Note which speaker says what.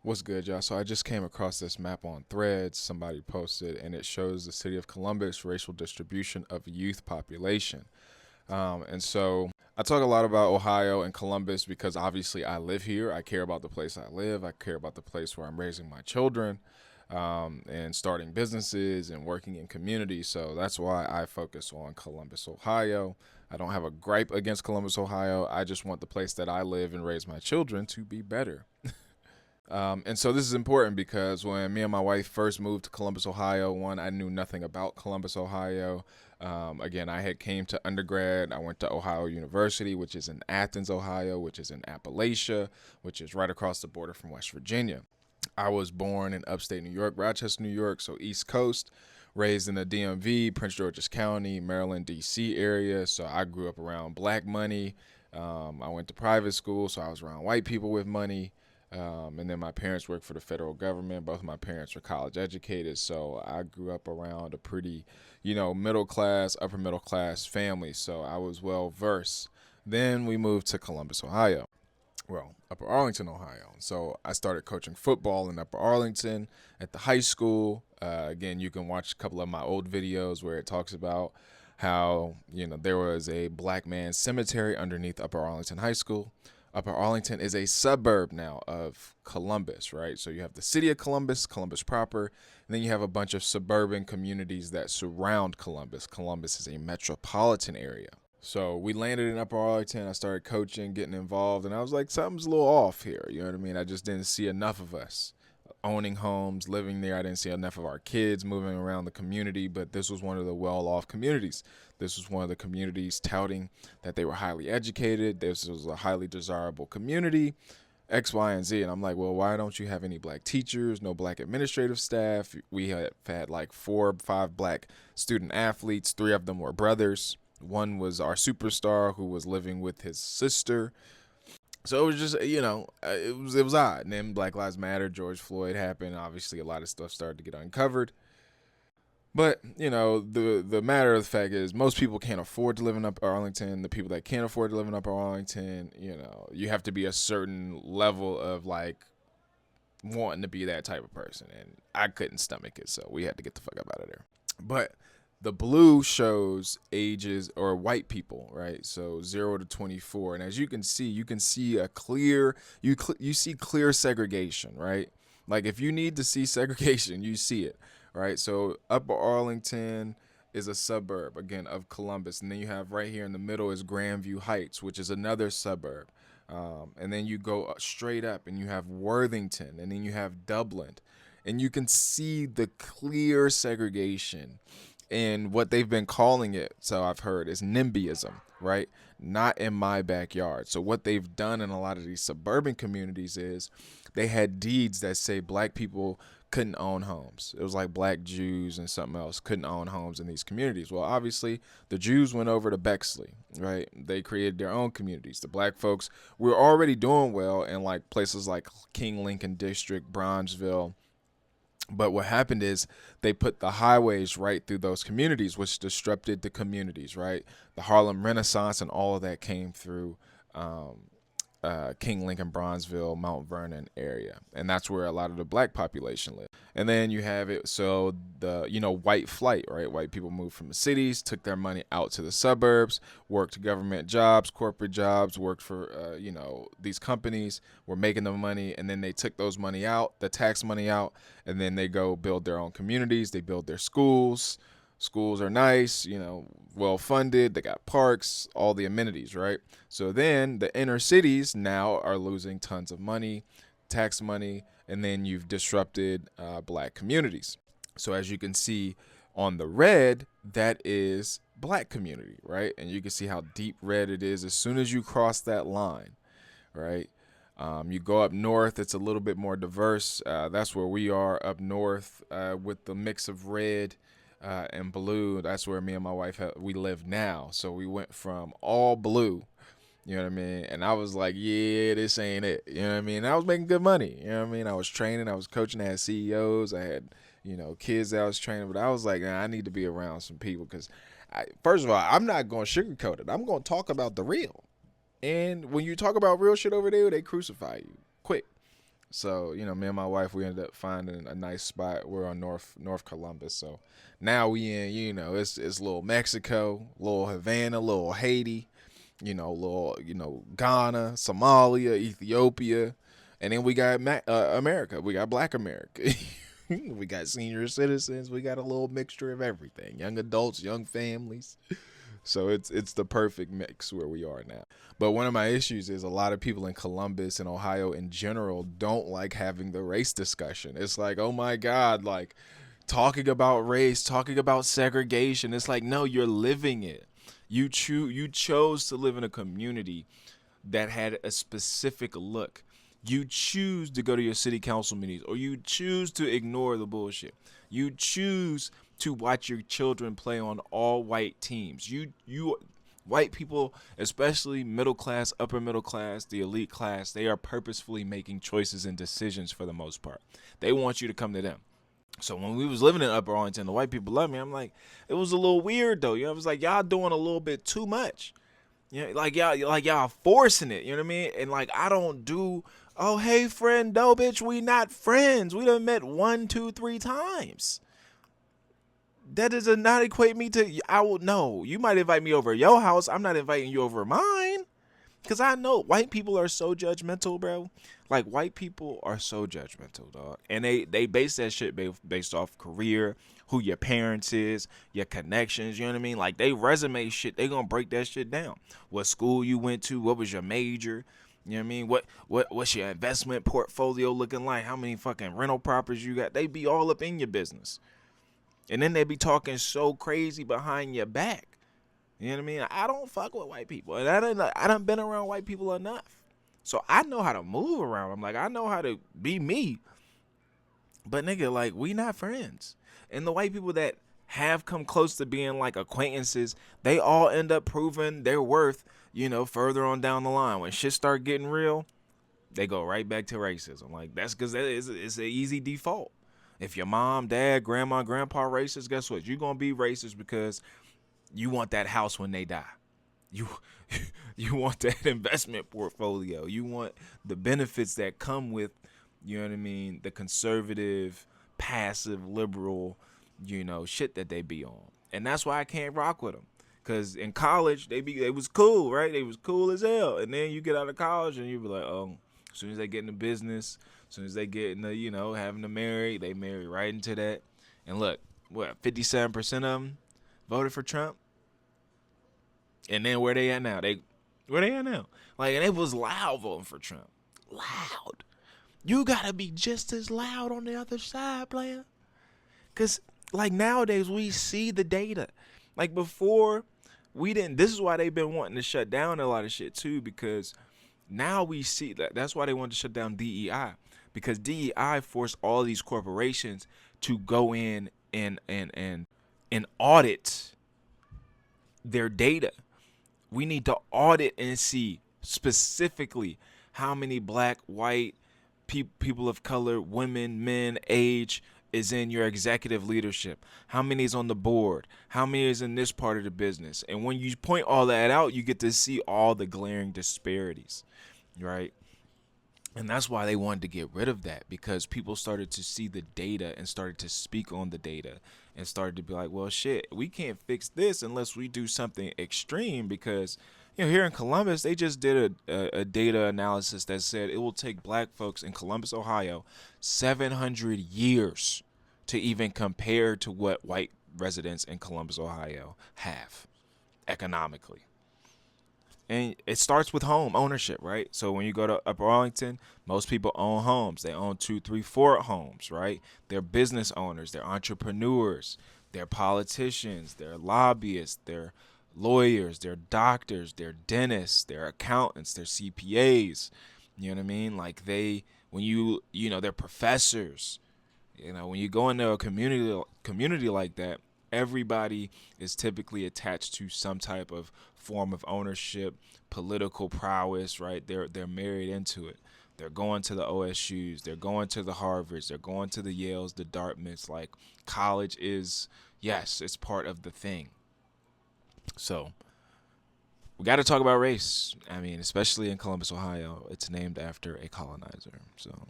Speaker 1: What's good, y'all? So I just came across this map on Threads. Somebody posted, and it shows the city of Columbus racial distribution of youth population. And so I talk a lot about Ohio and Columbus because obviously I live here. I care about the place I live. I care about the place where I'm raising my children, and starting businesses and working in communities. So that's why I focus on Columbus, Ohio. I don't have a gripe against Columbus, Ohio. I just want the place that I live and raise my children to be better. And so this is important because when me and my wife first moved to Columbus, Ohio, one, I knew nothing about Columbus, Ohio. Again, I had came to undergrad. I went to Ohio University, which is in Athens, Ohio, which is in Appalachia, which is right across the border from West Virginia. I was born in upstate New York, Rochester, New York, so East Coast, raised in the DMV, Prince George's County, Maryland, D.C. area. So I grew up around black money. I went to private school, so I was around white people with money. And then my parents worked for the federal government. Both of my parents were college educated. So I grew up around a pretty, middle class, upper middle class family. So I was well versed. Then we moved to Columbus, Ohio. Well, Upper Arlington, Ohio. So I started coaching football in Upper Arlington at the high school. Again, you can watch a couple of my old videos where it talks about how, there was a black man's cemetery underneath Upper Arlington High School. Upper Arlington is a suburb now of Columbus, right? So you have the city of Columbus, Columbus proper, and then you have a bunch of suburban communities that surround Columbus. Columbus is a metropolitan area. So we landed in Upper Arlington. I started coaching, getting involved, and I was like, something's a little off here. You know what I mean? I just didn't see enough of us owning homes, living there. I didn't see enough of our kids moving around the community, but this was one of the well-off communities. This was one of the communities touting that they were highly educated. This was a highly desirable community, X, Y, and Z. And I'm like, well, why don't you have any black teachers, no black administrative staff? We have had like 4 or 5 black student athletes. 3 of them were brothers. One was our superstar who was living with his sister. So it was just, it was odd. And then Black Lives Matter, George Floyd happened. Obviously, a lot of stuff started to get uncovered. But the matter of the fact is, most people can't afford to live in Upper Arlington. The people that can't afford to live in Upper Arlington, you have to be a certain level of like wanting to be that type of person, and I couldn't stomach it, so we had to get the fuck up out of there. But the blue shows ages or white people, right? So 0 to 24, and as you can see a clear you see clear segregation, right? Like if you need to see segregation, you see it, right? So Upper Arlington is a suburb again of Columbus, and then you have right here in the middle is Grandview Heights, which is another suburb. And then you go straight up and you have Worthington, and then you have Dublin, and you can see the clear segregation in what they've been calling it. So I've heard is NIMBYism, right? Not in my backyard. So what they've done in a lot of these suburban communities is they had deeds that say black people couldn't own homes. It was like black Jews and something else couldn't own homes in these communities. Well, obviously, the Jews went over to Bexley, right? They created their own communities. The black folks were already doing well in like places like King Lincoln District, Bronzeville. But what happened is they put the highways right through those communities, which disrupted the communities, right? The Harlem Renaissance and all of that came through King Lincoln, Bronzeville, Mount Vernon area. And that's where a lot of the black population live. And then you have it, so the, white flight, right? White people moved from the cities, took their money out to the suburbs, worked government jobs, corporate jobs, worked for, these companies, were making the money, and then they took those money out, the tax money out, and then they go build their own communities, they build their schools. Schools are nice, well funded, they got parks, all the amenities, right? So then the inner cities now are losing tons of money, tax money, and then you've disrupted black communities. So as you can see on the red, that is black community, right? And you can see how deep red it is as soon as you cross that line, right? You go up north, it's a little bit more diverse. That's where we are up north with the mix of red and blue. That's where me and my wife we live now. So we went from all blue, you know what I mean? And I was like, yeah, this ain't it. You know what I mean? And I was making good money. You know what I mean? I was training, I was coaching, I had CEOs, I had, kids that I was training. But I was like, I need to be around some people because, first of all, I'm not going to sugarcoat it. I'm going to talk about the real. And when you talk about real shit over there, they crucify you quick. So, me and my wife, we ended up finding a nice spot. We're on North Columbus. So now we in, it's little Mexico, little Havana, little Haiti, little, Ghana, Somalia, Ethiopia. And then we got America. We got Black America. We got senior citizens. We got a little mixture of everything. Young adults, young families. So it's the perfect mix where we are now. But one of my issues is a lot of people in Columbus and Ohio in general don't like having the race discussion. It's like, oh my God, like talking about race, talking about segregation. It's like, no, you're living it. You chose to live in a community that had a specific look. You choose to go to your city council meetings, or you choose to ignore the bullshit. You choose to watch your children play on all white teams. You white people, especially middle class, upper middle class, the elite class, they are purposefully making choices and decisions for the most part. They want you to come to them. So when we was living in Upper Arlington, the white people love me. I'm like, it was a little weird though. I was like, y'all doing a little bit too much. Y'all forcing it. You know what I mean? And like, I don't do. Oh, hey, friend, no, bitch, we not friends. We done met 1, 2, 3 times. That does not equate me to. I will no. You might invite me over your house. I'm not inviting you over mine. Because I know white people are so judgmental, bro. Like, white people are so judgmental, dog. And they base that shit based off career, who your parents is, your connections, you know what I mean? Like, they resume shit, they gonna break that shit down. What school you went to, what was your major, you know what I mean? What's your investment portfolio looking like? How many fucking rental properties you got? They be all up in your business. And then they be talking so crazy behind your back. You know what I mean? I don't fuck with white people. And I done been around white people enough. So I know how to move around them. Like, I know how to be me. But nigga, like, we not friends. And the white people that have come close to being like acquaintances, they all end up proving their worth, further on down the line. When shit start getting real, they go right back to racism. Like, that's because it's an easy default. If your mom, dad, grandma, grandpa racist, guess what? You're going to be racist because you want that house when they die. You want that investment portfolio. You want the benefits that come with, you know what I mean, the conservative, passive, liberal, shit that they be on. And that's why I can't rock with them. Because in college, they was cool, right? They was cool as hell. And then you get out of college and you be like, oh, as soon as they get into business, as soon as they get into, having to marry, they marry right into that. And look, 57% of them voted for Trump. And then where they at now? Where they at now? Like, and it was loud voting for Trump. Loud. You gotta be just as loud on the other side, player. Cause like nowadays we see the data. Like before, we didn't. This is why they've been wanting to shut down a lot of shit too. Because now we see that. That's why they wanted to shut down DEI. Because DEI forced all these corporations to go in and audit their data. We need to audit and see specifically how many black, white, people of color, women, men, age is in your executive leadership. How many is on the board? How many is in this part of the business? And when you point all that out, you get to see all the glaring disparities, right? And that's why they wanted to get rid of that, because people started to see the data and started to speak on the data and started to be like, well, shit, we can't fix this unless we do something extreme. Because, here in Columbus, they just did a data analysis that said it will take black folks in Columbus, Ohio, 700 years to even compare to what white residents in Columbus, Ohio have economically. And it starts with home ownership, right? So when you go to Upper Arlington, most people own homes. They own 2, 3, 4 homes, right? They're business owners. They're entrepreneurs. They're politicians. They're lobbyists. They're lawyers. They're doctors. They're dentists. They're accountants. They're CPAs. You know what I mean? Like they're professors. When you go into a community like that, everybody is typically attached to some type of form of ownership, political prowess, right? They're married into it. They're going to the OSUs, they're going to the Harvards, they're going to the Yales, the Dartmouths. Like, college is, yes, it's part of the thing. So we got to talk about race. I mean, especially in Columbus, Ohio. It's named after a colonizer. So